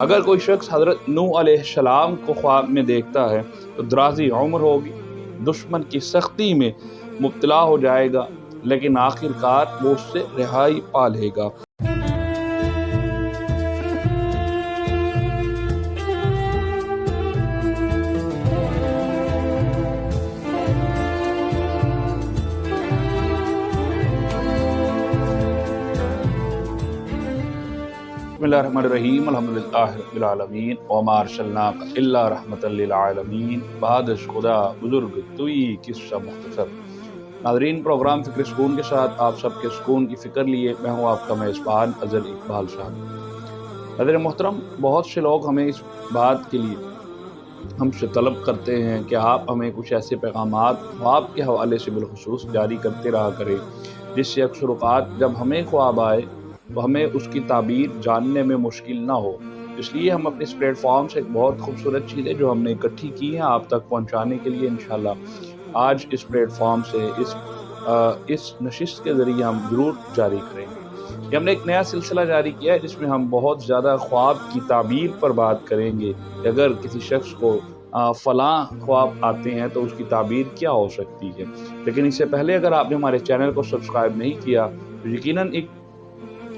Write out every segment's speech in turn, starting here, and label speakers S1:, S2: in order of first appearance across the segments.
S1: अगर कोई शख्स हज़रत नूह अलैहिस्सलाम को ख्वाब में देखता है तो दराज़ी उम्र होगी, दुश्मन की सख्ती में मुब्तला हो जाएगा, लेकिन आखिरकार वो उससे रिहाई पा लेगा। बिस्मिल्लाहिर्रहमानिर्रहीम अल्हम्दुलिल्लाहि रब्बिल आलमीन व मा अरसलनाका इल्ला रहमतल लिल आलमीन बादश खुदा बुजुर्ग तुई किस्सा मुख्तसर। नाज़रीन, प्रोग्राम फ़िक्र सुकून के साथ आप सबके सुकून की फ़िक्र लिए मैं हूँ आपका मेज़बान अज़हर इकबाल साहब। नाज़रीन मोहतरम, बहुत से लोग हमें इस बात के लिए हमसे तलब करते हैं कि आप हमें कुछ ऐसे पैगामात ख्वाब के हवाले से बिलखुसूस जारी करते रहा करें जिससे अक्सर औक़ात जब हमें ख्वाब आए तो हमें उसकी ताबीर जानने में मुश्किल ना हो। इसलिए हम अपने इस प्लेटफॉर्म से एक बहुत खूबसूरत चीज़ें जो हमने इकट्ठी की हैं आप तक पहुंचाने के लिए इंशाल्लाह आज इस प्लेटफॉर्म से इस नशिस्त के ज़रिए हम ज़रूर जारी करेंगे। हमने एक नया सिलसिला जारी किया है जिसमें हम बहुत ज़्यादा ख्वाब की ताबीर पर बात करेंगे कि अगर किसी शख्स को फ़लाँ ख्वाब आते हैं तो उसकी ताबीर क्या हो सकती है। लेकिन इससे पहले अगर आपने हमारे चैनल को सब्सक्राइब नहीं किया तो यकीनन एक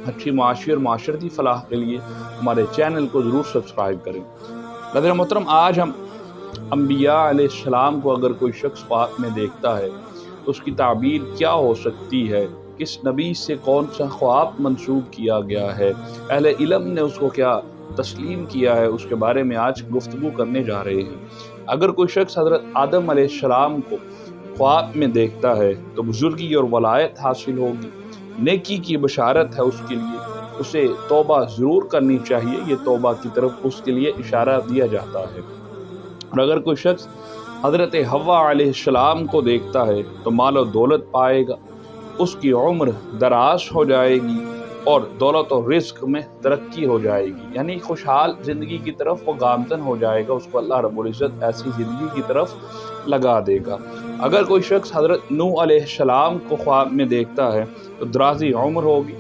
S1: अच्छी माशी और माशरती फलाह के लिए हमारे चैनल को ज़रूर सब्सक्राइब करें। नाज़रीन मोहतरम, आज हम अंबिया अलैहिस्सलाम को अगर कोई शख्स ख्वाब में देखता है तो उसकी ताबीर क्या हो सकती है, किस नबी से कौन सा ख्वाब मंसूब किया गया है, अहले इल्म ने उसको क्या तस्लीम किया है, उसके बारे में आज गुफ्तगू करने जा रहे हैं। अगर कोई शख्स हज़रत आदम अलैहिस्सलाम को ख्वाब में देखता है तो बुजुर्गी और वलायत हासिल होगी, नेकी की बशारत है उसके लिए, उसे तौबा ज़रूर करनी चाहिए। ये तौबा की तरफ उसके लिए इशारा दिया जाता है। और अगर कोई शख्स हज़रत हव्वा अलैहिस्सलाम को देखता है तो माल और दौलत पाएगा, उसकी उम्र दराज हो जाएगी और दौलत और रिज़्क़ में तरक्की हो जाएगी, यानी खुशहाल ज़िंदगी की तरफ वो गामज़न हो जाएगा। उसको अल्लाह रब्बुल इज़्ज़त ऐसी ज़िंदगी की तरफ लगा देगा। अगर कोई शख्स हज़रत नूह अलैहिस्सलाम को ख्वाब में देखता है तो दराज़ी उम्र होगी,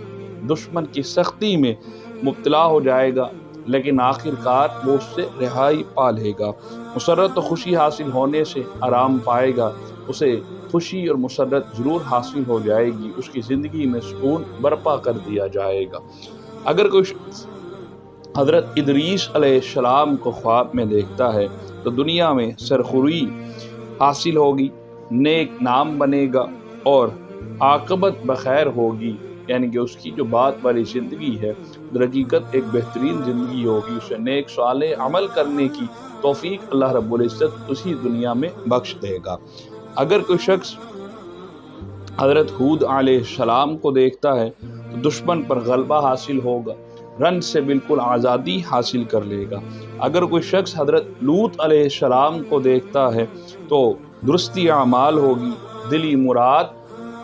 S1: दुश्मन की सख्ती में मुब्तला हो जाएगा, लेकिन आखिरकार वो उससे रिहाई पा लेगा। मुसर्रत और खुशी हासिल होने से आराम पाएगा, उसे खुशी और मुसर्रत ज़रूर हासिल हो जाएगी, उसकी ज़िंदगी में सुकून बर्पा कर दिया जाएगा। अगर कोई शख्स हज़रत इदरीस अलैहिस्सलाम को ख्वाब में देखता है तो दुनिया में सरखुरी हासिल होगी, नेक नाम बनेगा और आक़िबत बखैर होगी, यानी कि उसकी जो बात वाली ज़िंदगी है दरहकीकत एक बेहतरीन ज़िंदगी होगी। उसे नेक साले अमल करने की तौफीक अल्लाह रब्बुल इज़्ज़त उसी दुनिया में बख्श देगा। अगर कोई शख्स हज़रत हूद अलैहिस्सलाम को देखता है तो दुश्मन पर गलबा हासिल होगा, रन से बिल्कुल आज़ादी हासिल कर लेगा। अगर कोई शख्स हज़रत लूत अलैहिस्सलाम को देखता है तो दुरुस्ती आमाल होगी, दिली मुराद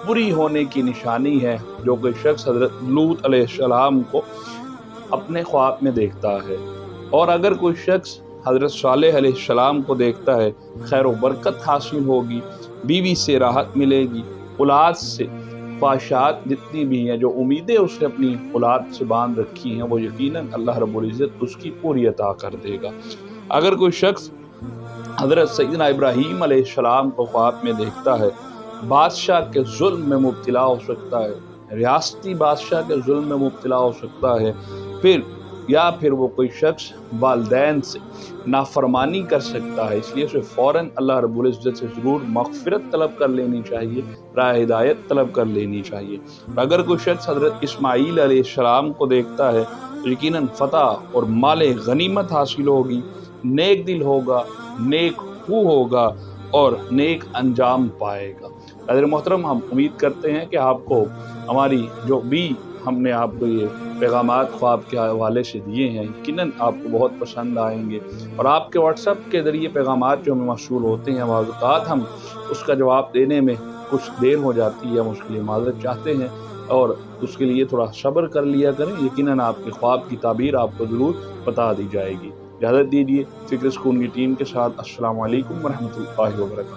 S1: पूरी होने की निशानी है जो कोई शख्स हज़रत लूत अलैहिस्सलाम को अपने ख्वाब में देखता है। और अगर कोई शख्स हज़रत सालेह अलैहिस्सलाम को देखता है, खैर व बरकत हासिल होगी, बीवी से राहत मिलेगी, औलाद से ख्वाहिशात जितनी भी हैं, जो उम्मीदें उसने अपनी औलाद से बांध रखी हैं, वो यकीनन अल्लाह रब्बुल इज़्ज़त उसकी पूरी अता कर देगा। अगर कोई शख्स हज़रत सैयदना इब्राहीम अलैहिस्सलाम को ख्वाब में देखता है, बादशाह के जुल्म में मुब्तला हो सकता है, रियासती बादशाह के जुल्म में मुब्तला हो सकता है, फिर वो कोई शख्स वालिदैन से नाफरमानी कर सकता है। इसलिए उसे फ़ौरन अल्लाह रब्बुल इज़्ज़त से ज़रूर मग़फ़िरत तलब कर लेनी चाहिए, राह हिदायत तलब कर लेनी चाहिए। अगर कोई शख्स हज़रत इस्माईल अलैहिस्सलाम को देखता है तो यकीनन फ़तह और माले गनीमत हासिल होगी, नेक दिल होगा, नेक खू होगा और नेक अंजाम पाएगा। नाज़रीन मोहतरम, हम उम्मीद करते हैं कि आपको हमारी जो भी हमने आपको ये पैगामात ख्वाब के हवाले से दिए हैं यकीनन आपको बहुत पसंद आएंगे। और आपके व्हाट्सएप के ज़रिए पैगामात जो हमें मौसूल होते हैं वाक़ात हम उसका जवाब देने में कुछ देर हो जाती है, हम उसके लिए माज़रत चाहते हैं और उसके लिए थोड़ा सब्र कर लिया करें। यकीनन आपके ख्वाब की ताबीर आपको ज़रूर बता दी जाएगी। इजाज़त दीजिए फ़िक्र सुकून की टीम के साथ। अस्सलामु अलैकुम व रहमतुल्लाहि व बरकातहू।